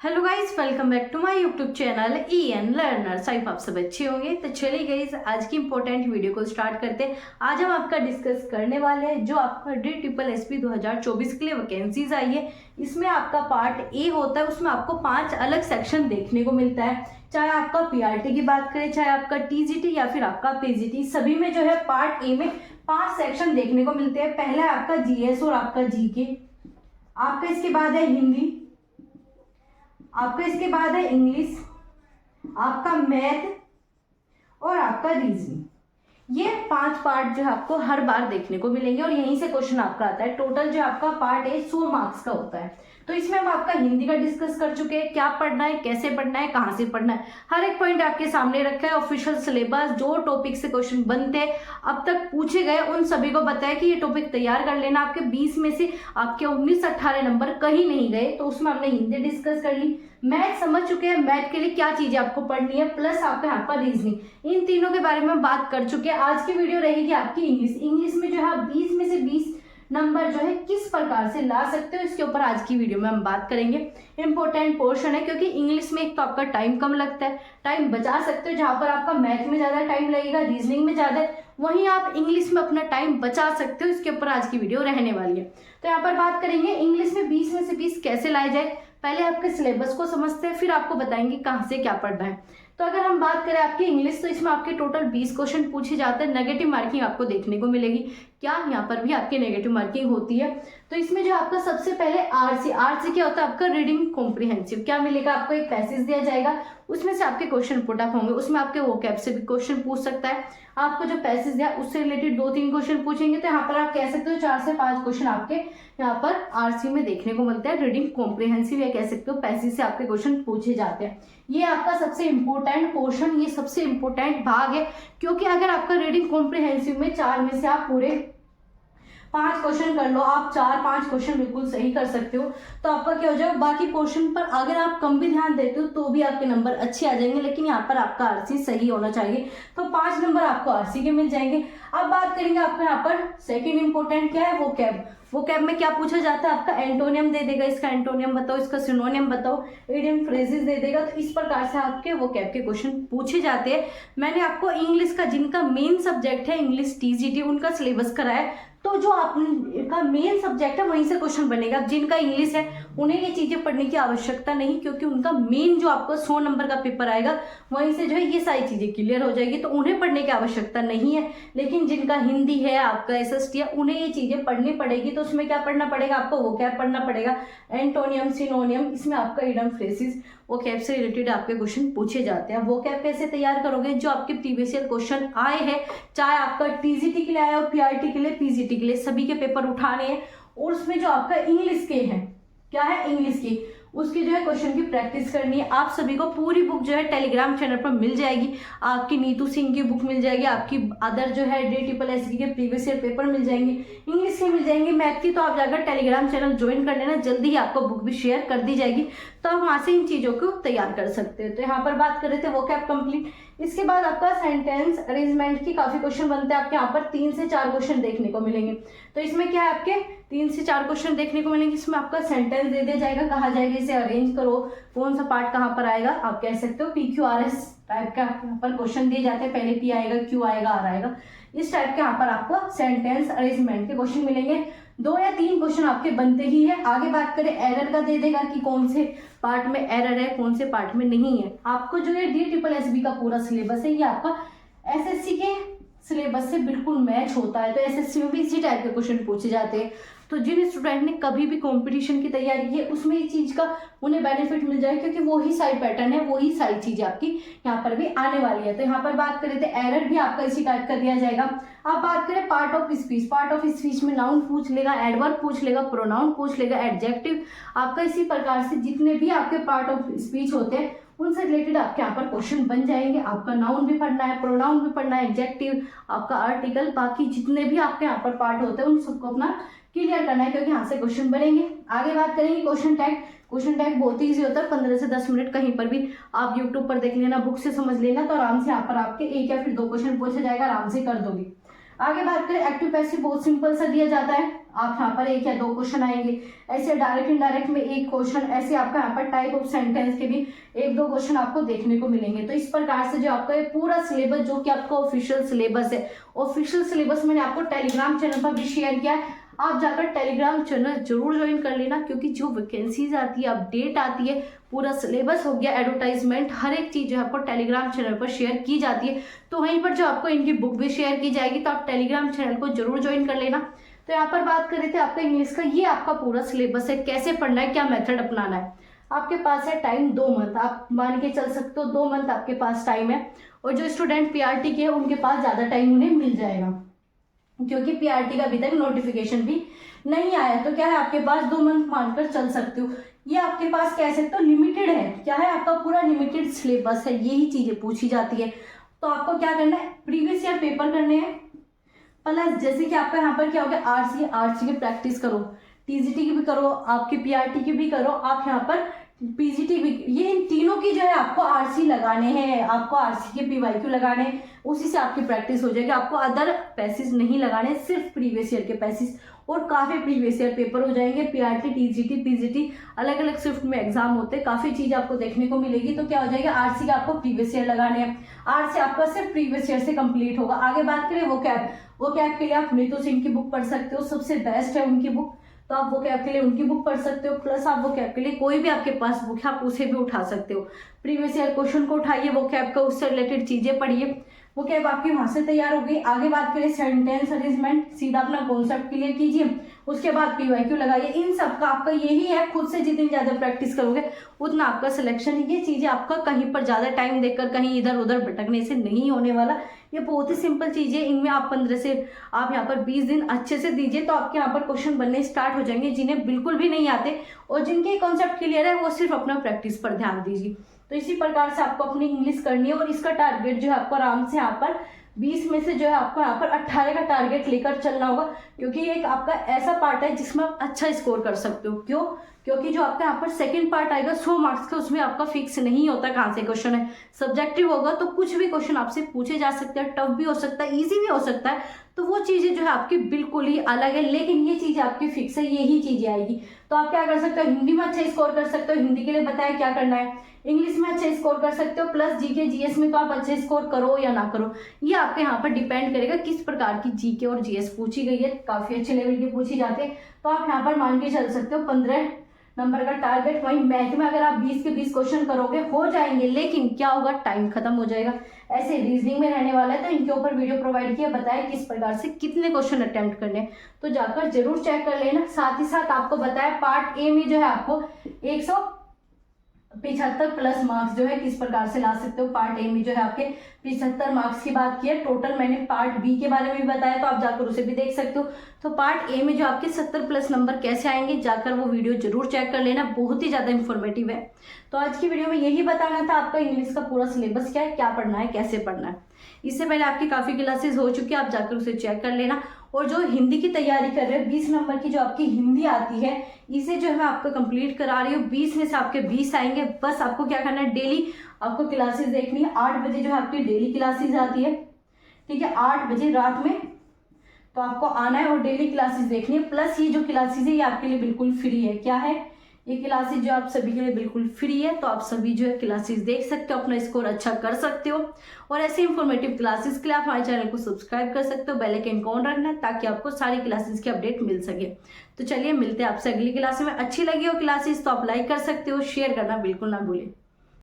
Hello guys, welcome back to my YouTube channel EN learners. I आप सब अच्छे होंगे। तो चलिए गाइस, आज की इंपॉर्टेंट वीडियो को स्टार्ट करते हैं। आज हम आपका डिस्कस करने वाले हैं जो आपका DSSSB 2024 के लिए वैकेंसीज आई है। इसमें आपका पार्ट ए होता है, उसमें आपको 5 अलग सेक्शन देखने को मिलता है। चाहे आपका PRT की बात करें, चाहे आपका TGT या फिर आपका PGT, सभी में जो है पार्ट ए में 5 सेक्शन देखने को मिलते हैं। पहला है आपका GS और आपका GK, आपका इसके बाद है हिंदी, आपका इसके बाद है इंग्लिश, आपका मैथ और आपका रीजनिंग। ये 5 पार्ट जो है आपको हर बार देखने को मिलेंगे और यहीं से क्वेश्चन आपका आता है। टोटल जो आपका पार्ट है 100 मार्क्स का होता है। तो इसमें हम आपका हिंदी का डिस्कस कर चुके हैं, क्या पढ़ना है, कैसे पढ़ना है, कहाँ से पढ़ना है, हर एक पॉइंट आपके सामने रखा है। ऑफिशियल सिलेबस, जो टॉपिक से क्वेश्चन बनते हैं, अब तक पूछे गए, उन सभी को बताया कि ये टॉपिक तैयार कर लेना। आपके 20 में से आपके 19-18 नंबर कहीं नहीं गए, तो उसमें हमने हिंदी डिस्कस कर ली। मैथ समझ चुके हैं, मैथ के लिए क्या चीजें आपको पढ़नी है, प्लस आपका यहाँ पर रीजनिंग, इन तीनों के बारे में हम बात कर चुके हैं। आज की वीडियो रहेगी आपकी इंग्लिश में जो है 20 में से 20 नंबर जो है किस प्रकार से ला सकते हो, इसके ऊपर आज की वीडियो में हम बात करेंगे। इंपॉर्टेंट पोर्शन है, क्योंकि इंग्लिश में एक तो आपका टाइम कम लगता है, टाइम बचा सकते हो। जहां पर आपका मैथ में ज्यादा टाइम लगेगा, रीजनिंग में ज्यादा, वहीं आप इंग्लिश में अपना टाइम बचा सकते हो। इसके ऊपर आज की वीडियो रहने वाली है। तो यहाँ पर बात करेंगे इंग्लिश में 20 में से 20 कैसे लाए जाए। पहले आपके सिलेबस को समझते हैं, फिर आपको बताएंगे कहाँ से क्या पढ़ना है। तो अगर हम बात करें आपकी इंग्लिश, तो इसमें आपके टोटल 20 क्वेश्चन पूछे जाते हैं। नेगेटिव मार्किंग आपको देखने को मिलेगी, क्या यहाँ पर भी आपकी नेगेटिव मार्किंग होती है। तो इसमें जो आपका सबसे पहले आरसी क्या होता है आपका रीडिंग कॉम्प्रिहेंसिव। क्या मिलेगा आपको, एक पैसेज दिया जाएगा, उसमें से आपके क्वेश्चन पुट अप होंगे, उसमें आपके वोकैब से भी क्वेश्चन पूछ सकता है। आपको जो पैसेज दिया उससे रिलेटेड 2-3 क्वेश्चन पूछेंगे, तो यहाँ पर आप कह सकते हो 4 से 5 क्वेश्चन आपके यहाँ पर आरसी में देखने को मिलते हैं। रीडिंग कॉम्प्रिहेंसिव या कह सकते हो पैसेज से आपके क्वेश्चन पूछे जाते हैं। ये आपका सबसे इंपॉर्टेंट पोर्शन, ये सबसे इंपॉर्टेंट भाग है, क्योंकि अगर आपका रीडिंग कॉम्प्रिहेंसिव में 4 में से आप पूरे 5 क्वेश्चन कर लो, आप 4-5 क्वेश्चन बिल्कुल सही कर सकते हो, तो आपका क्या हो जाएगा, बाकी पोर्शन पर अगर आप कम भी ध्यान देते हो तो भी आपके नंबर अच्छे आ जाएंगे। लेकिन यहाँ पर आपका आरसी सही होना चाहिए, तो 5 नंबर आपको आरसी के मिल जाएंगे। अब बात करेंगे आपका यहाँ पर सेकंड इंपॉर्टेंट क्या है, वोकैब में क्या पूछा जाता है आपका एंटोनियम दे देगा, इसका एंटोनियम बताओ, इसका सिनोनियम बताओ, इडियम फ्रेजेस दे देगा। तो इस प्रकार से आपके वोकैब के क्वेश्चन पूछे जाते हैं। मैंने आपको इंग्लिश का, जिनका मेन सब्जेक्ट है इंग्लिश TGT, उनका सिलेबस कराया, तो जो आपका मेन सब्जेक्ट है वहीं से क्वेश्चन बनेगा। जिनका इंग्लिश है उन्हें ये चीजें पढ़ने की आवश्यकता नहीं, क्योंकि उनका मेन जो आपका 100 नंबर का पेपर आएगा वहीं से जो है ये सारी चीजें क्लियर हो जाएगी, तो उन्हें पढ़ने की आवश्यकता नहीं है। लेकिन जिनका हिंदी है, आपका SST है, उन्हें ये चीजें पढ़नी पड़ेगी। तो उसमें क्या पढ़ना पड़ेगा आपको, वोकैब पढ़ना पड़ेगा, एंटोनियम, सिनोनियम, इसमें आपका इडियम फ्रेजेस, वोकैब से रिलेटेड आपके क्वेश्चन पूछे जाते हैं। वोकैब कैसे तैयार करोगे, जो आपके प्रीवियस ईयर क्वेश्चन आए हैं, चाहे आपका TGT के लिए आया हो, PRT के लिए, PGT के लिए, सभी के पेपर उठाने हैं। और उसमें जो आपका इंग्लिश के हैं, क्या है इंग्लिश की, उसकी जो है क्वेश्चन की प्रैक्टिस करनी है। आप सभी को पूरी बुक जो है टेलीग्राम चैनल पर मिल जाएगी। आपकी नीतू सिंह की बुक मिल जाएगी, आपकी अदर जो है DSSSB के प्रीवियस ईयर पेपर मिल जाएंगे, इंग्लिश के मिल जाएंगे, मैथ की। तो आप जाकर टेलीग्राम चैनल ज्वाइन कर लेना, जल्दी ही आपको बुक भी शेयर कर दी जाएगी, तो आप वहां से इन चीजों को तैयार कर सकते हो। तो यहाँ पर बात कर रहे थे वोकैब कंप्लीट। इसके बाद आपका सेंटेंस अरेंजमेंट की काफी क्वेश्चन बनते हैं। आपके यहाँ पर 3 से 4 क्वेश्चन देखने को मिलेंगे। तो इसमें क्या है, आपके 3 से 4 क्वेश्चन देखने को मिलेंगे। इसमें आपका सेंटेंस दे दिया जाएगा, कहा जाएगा इसे अरेंज करो, कौन सा पार्ट कहाँ पर आएगा, आप कह सकते हो। PQRS टाइप का यहाँ पर क्वेश्चन दिए जाते हैं, पहले P आएगा, Q आएगा, R आएगा, इस टाइप के यहाँ पर आपको सेंटेंस अरेंजमेंट के क्वेश्चन मिलेंगे। 2 या 3 क्वेश्चन आपके बनते ही है। आगे बात करें एरर का, दे देगा कि कौन से पार्ट में एरर है, कौन से पार्ट में नहीं है। आपको जो है DSSSB का पूरा सिलेबस है, ये आपका SSC के सिलेबस से बिल्कुल मैच होता है। तो SSC में भी इसी टाइप के क्वेश्चन पूछे जाते हैं। तो जिन स्टूडेंट ने कभी भी कंपटीशन की तैयारी की है, उसमें इस चीज का उन्हें बेनिफिट मिल जाए, क्योंकि वही सारी पैटर्न है, वही सारी चीजें आपकी यहाँ पर भी आने वाली है। तो यहाँ पर बात करें तो एरर भी आपका इसी टाइप का दिया जाएगा। अब बात करें part of speech, part of speech में नाउन पूछ लेगा, एडवर्ब पूछ लेगा, प्रोनाउन पूछ लेगा, एडजेक्टिव, आपका इसी प्रकार से जितने भी आपके पार्ट ऑफ स्पीच होते हैं उनसे रिलेटेड आपके यहाँ पर क्वेश्चन बन जाएंगे। आपका नाउन भी पढ़ना है, प्रोनाउन भी पढ़ना है, एडजेक्टिव, आपका आर्टिकल, बाकी जितने भी आपके यहाँ पर पार्ट होते हैं उन सबको अपना क्लियर करना है, क्योंकि यहाँ से क्वेश्चन बनेंगे। आगे बात करेंगे क्वेश्चन टैग। क्वेश्चन टैग बहुत ही ईजी होता है, 15 से 10 मिनट कहीं पर भी आप यूट्यूब पर देख लेना, बुक से समझ लेना, तो आराम से यहाँ पर आपके 1 या फिर 2 क्वेश्चन पूछा जाएगा, आराम से कर दोगे। आगे बात करें एक्टिव पैसिव, बहुत सिंपल सा दिया जाता है। आप यहाँ पर 1 या 2 क्वेश्चन आएंगे, ऐसे डायरेक्ट इनडायरेक्ट में 1 क्वेश्चन, ऐसे आपका यहाँ पर टाइप ऑफ सेंटेंस के भी 1-2 क्वेश्चन आपको देखने को मिलेंगे। तो इस प्रकार से जो आपका ये पूरा सिलेबस, जो कि आपका ऑफिशियल सिलेबस है, ऑफिशियल सिलेबस मैंने आपको टेलीग्राम चैनल पर भी शेयर किया है, आप जाकर टेलीग्राम चैनल जरूर ज्वाइन कर लेना, क्योंकि जो वैकेंसीज आती है, अपडेट आती है, पूरा सिलेबस हो गया, एडवर्टाइजमेंट, हर एक चीज़ जो है आपको टेलीग्राम चैनल पर शेयर की जाती है। तो वहीं पर जो आपको इनकी बुक भी शेयर की जाएगी, तो आप टेलीग्राम चैनल को जरूर ज्वाइन कर लेना। तो यहाँ पर बात कर रहे थे आपका इंग्लिश का, ये आपका पूरा सिलेबस है, कैसे पढ़ना है, क्या मेथड अपनाना है। आपके पास है टाइम 2 मंथ, आप मान के चल सकते हो 2 मंथ आपके पास टाइम है। और जो स्टूडेंट पीआरटी के हैं उनके पास ज़्यादा टाइम उन्हें मिल जाएगा, क्योंकि पीआरटी का अभी तक नोटिफिकेशन भी नहीं आया। तो क्या है, आपके पास 2 मंथ मानकर चल सकते हो। ये आपके पास कह सकते हो लिमिटेड है, क्या है, आपका पूरा लिमिटेड सिलेबस है, यही चीजें पूछी जाती है। तो आपको क्या करना है, प्रीवियस ईयर पेपर करने हैं, प्लस जैसे कि आपका यहाँ पर क्या हो गया, आरसी की प्रैक्टिस करो, टीजीटी की भी करो, आपकी पीआरटी की भी करो, आप यहाँ पर पीजीटी भी, ये इन तीनों की जो है आपको आरसी लगाने हैं, आपको आरसी के पीवाईक्यू लगाने हैं, उसी से आपकी प्रैक्टिस हो जाएगी। आपको अदर पैसेज नहीं लगाने, सिर्फ प्रीवियस ईयर के पैसेज, और काफ़ी प्रीवियस ईयर पेपर हो जाएंगे। पीआरटी, टीजीटी, पीजीटी अलग अलग शिफ्ट में एग्जाम होते हैं, काफ़ी चीज़ आपको देखने को मिलेगी। तो क्या हो जाएगा, आरसी का आपको प्रीवियस ईयर लगाने हैं, आरसी आपका सिर्फ प्रीवियस ईयर से कंप्लीट होगा। आगे बात करें वो कैब के लिए आप नीतू सिंह की बुक पढ़ सकते हो, सबसे बेस्ट है उनकी बुक, तो आप वो कैब के लिए उनकी बुक पढ़ सकते हो। प्लस आप वो कैब के लिए कोई भी आपके पास बुक है आप उसे भी उठा सकते हो, प्रीवियस ईयर क्वेश्चन को उठाइए, वो कैब का उससे रिलेटेड चीजें पढ़िए, वो कैब आपकी वहां से तैयार हो गई। आगे बात करें सेंटेंस अरेंजमेंट, सीधा अपना कॉन्सेप्ट क्लियर कीजिए, उसके बाद पीवाईक्यू लगाइए। इन सब का आपका यही है, खुद से जितनी ज्यादा प्रैक्टिस करोगे उतना आपका सिलेक्शन, ये चीजें आपका कहीं पर ज्यादा टाइम देकर कहीं इधर उधर भटकने से नहीं होने वाला। ये बहुत ही सिंपल चीज़ है, इनमें आप 15 से आप यहाँ पर 20 दिन अच्छे से दीजिए, तो आपके यहाँ पर क्वेश्चन बनने स्टार्ट हो जाएंगे। जिन्हें बिल्कुल भी नहीं आते और जिनके कॉन्सेप्ट क्लियर है, वो सिर्फ अपना प्रैक्टिस पर ध्यान दीजिए। तो इसी प्रकार से आपको अपनी इंग्लिश करनी है, और इसका टारगेट जो है आपको आराम से यहाँ पर 20 में से जो है आपको यहाँ पर 18 का टारगेट लेकर चलना होगा, क्योंकि ये एक आपका ऐसा पार्ट है जिसमें आप अच्छा स्कोर कर सकते हो। क्यों? क्योंकि जो आपका यहाँ पर सेकंड पार्ट आएगा 100 मार्क्स का, उसमें आपका फिक्स नहीं होता कहाँ से क्वेश्चन है, सब्जेक्टिव होगा, तो कुछ भी क्वेश्चन आपसे पूछे जा सकते हैं, टफ भी हो सकता है, इजी भी हो सकता है। तो वो चीज़ें जो है आपकी बिल्कुल ही अलग है, लेकिन ये चीज़ें आपकी फिक्स है, यही चीज़ें आएगी। तो आप क्या कर सकते हो, हिंदी में अच्छा स्कोर कर सकते हो, हिंदी के लिए बताया क्या करना है, इंग्लिश में अच्छा स्कोर कर सकते हो, प्लस जीके जीएस में तो आप अच्छे स्कोर करो या ना करो, ये आपके यहाँ पर डिपेंड करेगा किस प्रकार की जीके और जीएस पूछी गई है। काफ़ी अच्छे लेवल की पूछी जाती है, तो आप यहाँ पर मान के चल सकते हो 15 नंबर का टारगेट। वहीं मैथ में अगर आप 20 के 20 क्वेश्चन करोगे हो जाएंगे, लेकिन क्या होगा, टाइम खत्म हो जाएगा। ऐसे रीजनिंग में रहने वाला है, तो इनके ऊपर वीडियो प्रोवाइड किया, बताया किस प्रकार से कितने क्वेश्चन अटेम्प्ट करने हैं, तो जाकर जरूर चेक कर लेना। साथ ही साथ आपको बताया पार्ट ए में जो है आपको 175 प्लस मार्क्स जो है किस प्रकार से ला सकते हो। पार्ट ए में जो है आपके 75 मार्क्स की बात की है। टोटल मैंने पार्ट बी के बारे में भी बताया, तो आप जाकर उसे भी देख सकते हो। तो पार्ट ए में जो आपके 70 प्लस नंबर कैसे आएंगे, जाकर वो वीडियो जरूर चेक कर लेना, बहुत ही ज़्यादा इंफॉर्मेटिव है। तो आज की वीडियो में यही बताना था आपका इंग्लिश का पूरा सिलेबस क्या है, क्या पढ़ना है, कैसे पढ़ना है। इससे पहले आपकी काफ़ी क्लासेस हो चुकी है, आप जाकर उसे चेक कर लेना। और जो हिंदी की तैयारी कर रहे हो, 20 नंबर की जो आपकी हिंदी आती है, इसे जो है आपको कंप्लीट करा रही हूँ। 20 में से आपके 20 आएंगे। बस आपको क्या करना है, डेली आपको क्लासेस देखनी है। 8 बजे जो है आपकी डेली क्लासेस आती है, ठीक है, 8 बजे रात में, तो आपको आना है और डेली क्लासेस देखनी है। प्लस ये जो क्लासेस है ये आपके लिए बिल्कुल फ्री है। क्या है ये क्लासेस, जो आप सभी के लिए बिल्कुल फ्री है, तो आप सभी जो है क्लासेस देख सकते हो, अपना स्कोर अच्छा कर सकते हो। और ऐसे इंफॉर्मेटिव क्लासेस के लिए आप हमारे चैनल को सब्सक्राइब कर सकते हो, बेल आइकन को ऑन रखना है ताकि आपको सारी क्लासेस की अपडेट मिल सके। तो चलिए मिलते हैं आपसे अगली क्लास में। अच्छी लगी हो क्लासेस तो आप लाइक कर सकते हो, शेयर करना बिल्कुल ना भूलें।